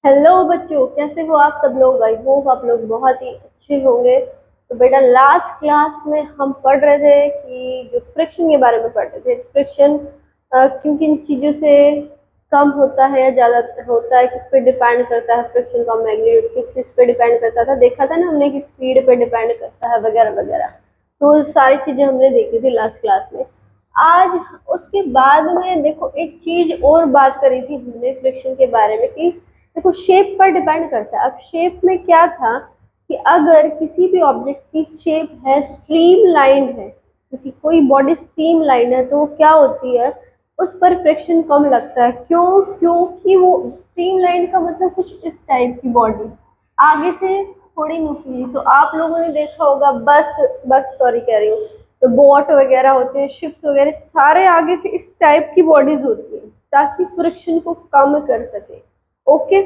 Hello बच्चों, कैसे हो आप सब लोग। आई होप आप लोग बहुत ही अच्छे होंगे। तो बेटा, लास्ट क्लास में हम पढ़ रहे थे कि जो फ्रिक्शन के बारे में पढ़ रहे थे। फ्रिक्शन किन किन चीज़ों से कम होता है या ज़्यादा होता है, किस पे डिपेंड करता है। फ्रिक्शन का मैग्नीट्यूड किस किस पे डिपेंड करता था, देखा था ना हमने कि स्पीड पे डिपेंड करता है वगैरह वगैरह। तो सारी चीज़ें हमने देखी थी लास्ट क्लास में। आज उसके बाद में देखो एक चीज़ और बात करी थी हमने फ्रिक्शन के बारे में कि देखो शेप पर डिपेंड करता है। अब शेप में क्या था कि अगर किसी भी ऑब्जेक्ट की शेप है स्ट्रीम लाइन है, किसी कोई बॉडी स्ट्रीम लाइन है, तो वो क्या होती है, उस पर फ्रिक्शन कम लगता है। क्यों? क्योंकि वो स्ट्रीम लाइन का मतलब कुछ इस टाइप की बॉडी आगे से थोड़ी नुकीली। तो आप लोगों ने देखा होगा बस बस सॉरी कह रही हूँ, तो बोट वगैरह होते हैं, शिप्स वगैरह, सारे आगे से इस टाइप की बॉडीज होती है ताकि फ्रिक्शन को कम कर सके। ओके,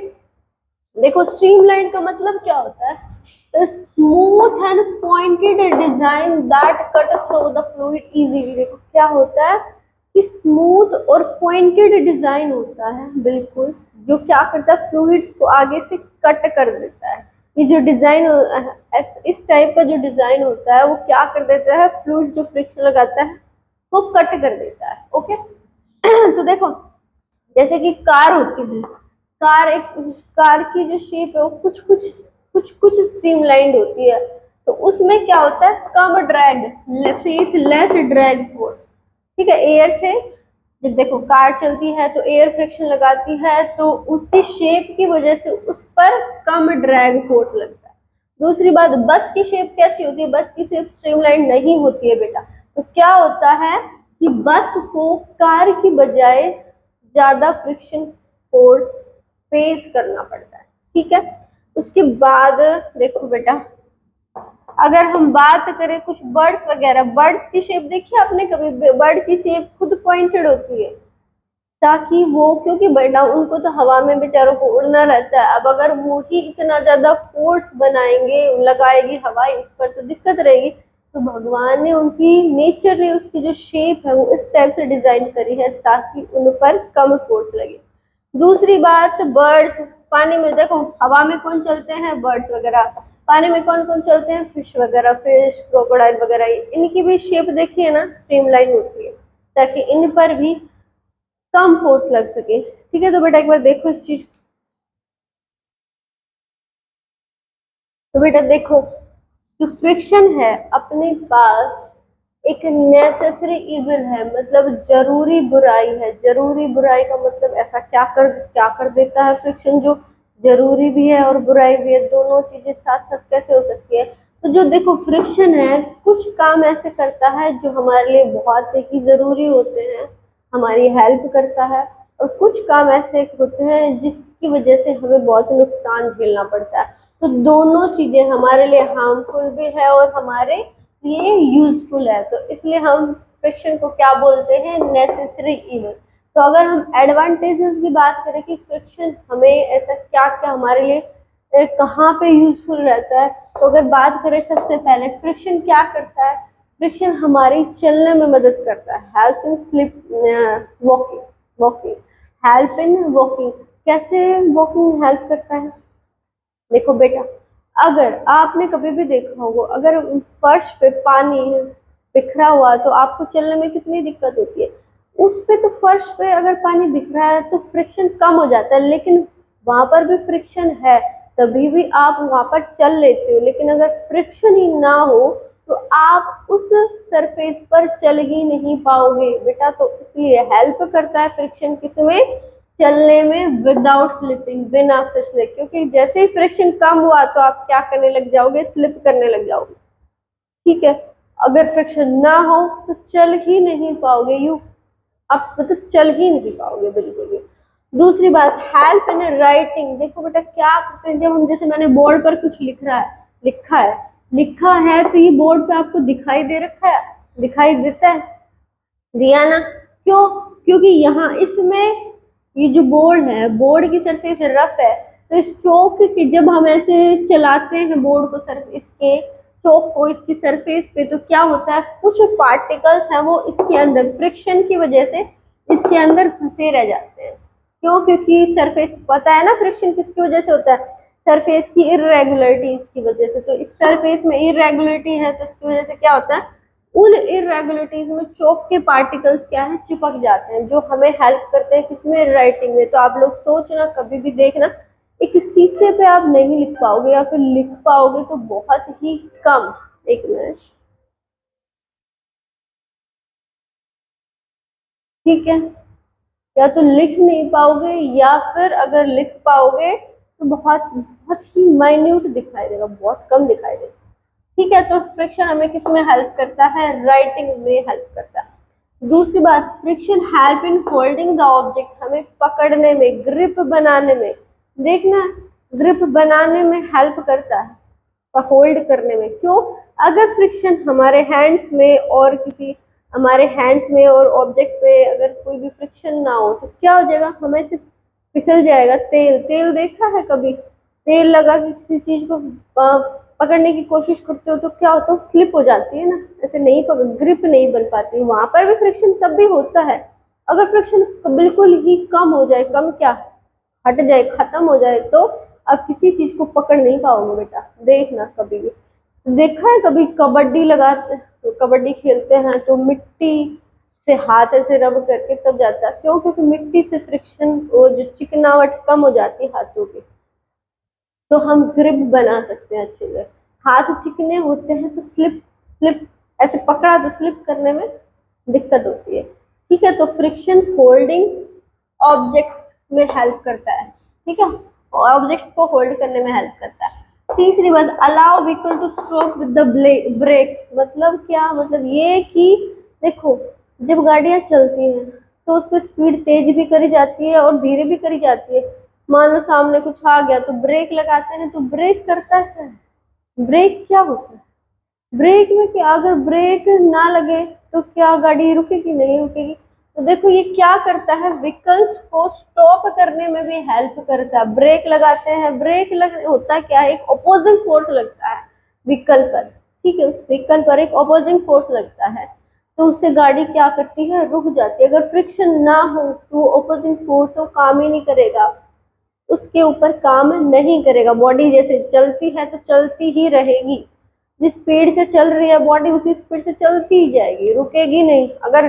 देखो स्ट्रीमलाइन का मतलब क्या होता है, smooth and pointed design that cut through the fluid easily. देखो क्या होता है कि स्मूथ और पॉइंटेड डिजाइन होता है, बिल्कुल, जो क्या करता है फ्लूइड को आगे से कट कर देता है। ये जो डिजाइन इस टाइप का जो डिजाइन होता है वो क्या कर देता है, फ्लूइड जो फ्रिक्शन लगाता है वो कट कर देता है। ओके तो देखो जैसे कि कार होती है, कार की जो शेप है वो कुछ स्ट्रीमलाइंड होती है। तो उसमें क्या होता है, कम drag, face less drag force. ठीक है, एयर से जब देखो कार चलती है तो एयर फ्रिक्शन लगाती है, तो उसकी शेप की वजह से उस पर कम ड्रैग फोर्स लगता है। दूसरी बात, बस की शेप कैसी होती है, बस की शेप स्ट्रीमलाइन नहीं होती है बेटा। तो क्या होता है कि बस को कार की बजाय ज्यादा फ्रिक्शन फोर्स फेस करना पड़ता है। ठीक है, उसके बाद देखो बेटा, अगर हम बात करें कुछ बर्ड्स वगैरह, बर्ड्स की शेप देखी आपने कभी? बर्ड की शेप खुद पॉइंटेड होती है ताकि वो, क्योंकि बेटा उनको तो हवा में बेचारों को उड़ना रहता है। अब अगर वो ही इतना ज्यादा फोर्स बनाएंगे, लगाएगी हवा उस पर, तो दिक्कत रहेगी। तो भगवान ने उनकी नेचर ने उसकी जो शेप है वो इस टाइप से डिजाइन करी है ताकि उन पर कम फोर्स लगे। दूसरी बात, बर्ड्स पानी में, देखो हवा में कौन चलते हैं, बर्ड्स वगैरह। पानी में कौन कौन चलते हैं, फिश वगैरह, फिश क्रोकोडाइल वगैरह। इनकी भी शेप देखिए ना, स्ट्रीमलाइन होती है ताकि इन पर भी कम फोर्स लग सके। ठीक है, तो बेटा एक बार देखो इस चीज। तो बेटा देखो, जो फ्रिक्शन है अपने पास एक नेसेसरी इविल है, मतलब जरूरी बुराई है। जरूरी बुराई का मतलब ऐसा क्या कर देता है फ्रिक्शन, जो जरूरी भी है और बुराई भी है, दोनों चीजें साथ साथ कैसे हो सकती है। तो जो देखो फ्रिक्शन है, कुछ काम ऐसे करता है जो हमारे लिए बहुत ही जरूरी होते हैं, हमारी हेल्प करता है, और कुछ काम ऐसे होते हैं जिसकी वजह से हमें बहुत नुकसान झेलना पड़ता है। तो दोनों चीजें हमारे लिए हार्मफुल भी है और हमारे लिए यूजफुल है, तो इसलिए हम फ्रिक्शन को क्या बोलते हैं, नेसेसरी इविल। तो अगर हम एडवांटेजेस की बात करें कि फ्रिक्शन हमें ऐसा क्या क्या हमारे लिए कहाँ पे यूजफुल रहता है, तो अगर बात करें सबसे पहले फ्रिक्शन क्या करता है, फ्रिक्शन हमारी चलने में मदद करता है, help in slip walking walking help in walking. कैसे वॉकिंग हेल्प करता है, देखो बेटा, अगर आपने कभी भी देखा होगा, अगर फर्श पे पानी बिखरा हुआ तो आपको चलने में कितनी दिक्कत होती है। उस पे तो फर्श पे अगर पानी बिखरा है तो फ्रिक्शन कम हो जाता है, लेकिन वहां पर भी फ्रिक्शन है, तभी भी आप वहां पर चल लेते हो। लेकिन अगर फ्रिक्शन ही ना हो तो आप उस सरफेस पर चल ही नहीं पाओगे बेटा। तो इसलिए हेल्प करता है फ्रिक्शन किसमें, चलने में, विदाउट स्लिपिंग, बिना फिसले। क्योंकि जैसे ही फ्रिक्शन कम हुआ तो आप क्या करने लग जाओगे, स्लिप करने लग जाओगे। ठीक है, अगर फ्रिक्शन ना हो तो चल ही नहीं पाओगे, यू आप मतलब चल ही नहीं पाओगे बिल्कुल भी। दूसरी बात, हेल्प इन राइटिंग। देखो बेटा क्या करते हैं, जब हम, जैसे मैंने बोर्ड पर कुछ लिखा है तो ये बोर्ड पे आपको दिखाई दे रखा है, दिखाई देता है, दिया ना। क्यों? क्योंकि यहाँ इसमें ये जो बोर्ड है, बोर्ड की सरफेस रफ है, तो इस चौक की जब हम ऐसे चलाते हैं बोर्ड को, सरफेस के चौक को इसकी सरफेस पे, तो क्या होता है, कुछ पार्टिकल्स हैं वो इसके अंदर फ्रिक्शन की वजह से इसके अंदर फंसे रह जाते हैं। क्यों? क्योंकि सरफेस, पता है ना फ्रिक्शन किसकी वजह से होता है? सरफेस की इरेगुलरिटीज की वजह से। तो इस सरफेस में इरेगुलरिटी है तो इसकी वजह से क्या होता है? उन इरेगुलरिटीज में चौक के पार्टिकल्स क्या है? चिपक जाते हैं, जो हमें हेल्प करते हैं किसमें? राइटिंग में। तो आप लोग सोचना, कभी भी देखना, एक शीशे पे आप नहीं लिख पाओगे या फिर लिख पाओगे तो बहुत ही कम। एक मिनट, ठीक है? या तो लिख नहीं पाओगे या फिर अगर लिख पाओगे तो बहुत बहुत ही माइन्यूट दिखाई देगा, बहुत कम दिखाई देगा। ठीक है, तो फ्रिक्शन हमें किस में हेल्प करता है? राइटिंग में हेल्प करता है। दूसरी बात, friction help in holding the object, हमें पकड़ने में, ग्रिप बनाने में, देखना, ग्रिप बनाने में हेल्प करता है, होल्ड करने में। क्यों? अगर फ्रिक्शन हमारे हैंड्स में और किसी, हमारे हैंड्स में और ऑब्जेक्ट पे अगर कोई भी फ्रिक्शन ना हो तो क्या हो जाएगा? हमें से फिसल जाएगा। तेल, तेल देखा है कभी? तेल लगा के किसी चीज को पकड़ने की कोशिश करते हो तो क्या होता है? स्लिप हो जाती है ना, ऐसे नहीं पकड़, ग्रिप नहीं बन पाती। वहां पर भी फ्रिक्शन तब भी होता है। अगर फ्रिक्शन बिल्कुल ही कम हो जाए, कम क्या, हट जाए, खत्म हो जाए, तो आप किसी चीज को पकड़ नहीं पाओगे बेटा। देखना कभी भी, देखा है कभी कबड्डी लगाते, तो कबड्डी खेलते हैं तो मिट्टी से हाथ ऐसे रब करके तब जाता है। क्यों? क्योंकि मिट्टी से फ्रिक्शन, वो जो चिकनावट कम हो जाती है हाथों की, तो हम ग्रिप बना सकते हैं अच्छे से। हाथ चिकने होते हैं तो स्लिप, स्लिप ऐसे पकड़ा तो स्लिप करने में दिक्कत होती है। ठीक है, तो फ्रिक्शन होल्डिंग ऑब्जेक्ट्स में हेल्प करता है। ठीक है, ऑब्जेक्ट को होल्ड करने में हेल्प करता है। तीसरी बात, allow vehicle to stop with the brakes, मतलब क्या? मतलब ये कि देखो, जब गाड़ियां चलती हैं तो उसमें स्पीड तेज भी करी जाती है और धीरे भी करी जाती है। मान लो सामने कुछ आ गया तो ब्रेक लगाते हैं, तो ब्रेक करता है, ब्रेक क्या होता है? ब्रेक में क्या, अगर ब्रेक ना लगे तो क्या गाड़ी रुकेगी? नहीं रुकेगी। तो देखो ये क्या करता है? व्हीकल्स को स्टॉप करने में भी हेल्प करता है। ब्रेक लगाते हैं, ब्रेक लग होता क्या है? एक अपोजिंग फोर्स लगता है व्हीकल पर। ठीक है, उस व्हीकल पर एक अपोजिंग फोर्स लगता है, तो उससे गाड़ी क्या करती है? रुक जाती है। अगर फ्रिक्शन ना हो तो अपोजिंग फोर्स तो काम ही नहीं करेगा, उसके ऊपर काम नहीं करेगा। बॉडी जैसे चलती है तो चलती ही रहेगी, जिस स्पीड से चल रही है बॉडी उसी स्पीड से चलती ही जाएगी, रुकेगी नहीं। अगर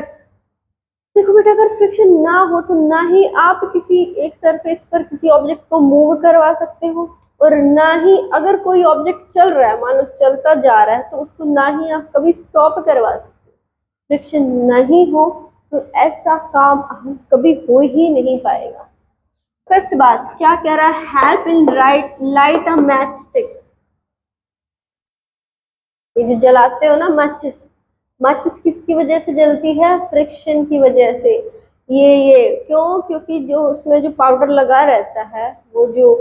देखो बेटा, अगर फ्रिक्शन ना हो तो ना ही आप किसी एक सरफेस पर किसी ऑब्जेक्ट को मूव करवा सकते हो, और ना ही अगर कोई ऑब्जेक्ट चल रहा है, मान लो चलता जा रहा है, तो उसको ना ही आप कभी स्टॉप करवा सकते हो। फ्रिक्शन नहीं हो तो ऐसा काम हम कभी हो ही नहीं पाएगा। फिफ्थ बात क्या कह रहा है? Help in light a match stick, ये जो जलाते हो ना माचिस, माचिस किसकी वजह से जलती है? फ्रिक्शन की वजह से। ये क्यों? क्योंकि जो उसमें जो पाउडर लगा रहता है, वो जो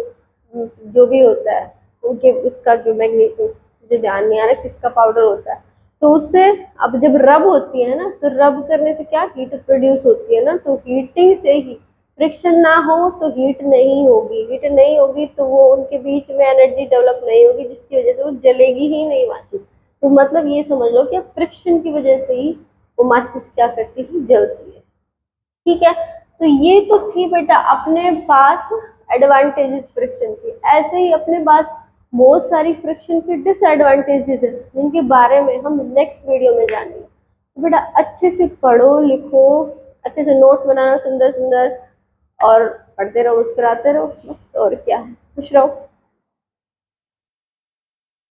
जो भी होता है, उनके उसका जो मैग्नेट, मुझे ध्यान नहीं आ रहा किसका पाउडर होता है, तो उससे अब जब रब होती है ना, तो रब करने से क्या हीट प्रोड्यूस होती है ना, तो हीटिंग से ही, फ्रिक्शन ना हो तो हीट नहीं होगी, हीट नहीं होगी तो वो उनके बीच में एनर्जी डेवलप नहीं होगी, जिसकी वजह से वो जलेगी ही नहीं माचिस। तो मतलब ये समझ लो कि फ्रिक्शन की वजह से ही वो माचिस क्या करती है? जलती है। ठीक है, तो ये तो थी बेटा अपने पास एडवांटेजेस फ्रिक्शन की। ऐसे ही अपने पास बहुत सारी फ्रिक्शन की डिसएडवांटेजेस है, जिनके बारे में हम नेक्स्ट वीडियो में जानेंगे। तो बेटा अच्छे से पढ़ो, लिखो, अच्छे से नोट्स बनाना सुंदर सुंदर, और पढ़ते रहो, मुस्कुराते रहो, बस और क्या है, खुश रहो।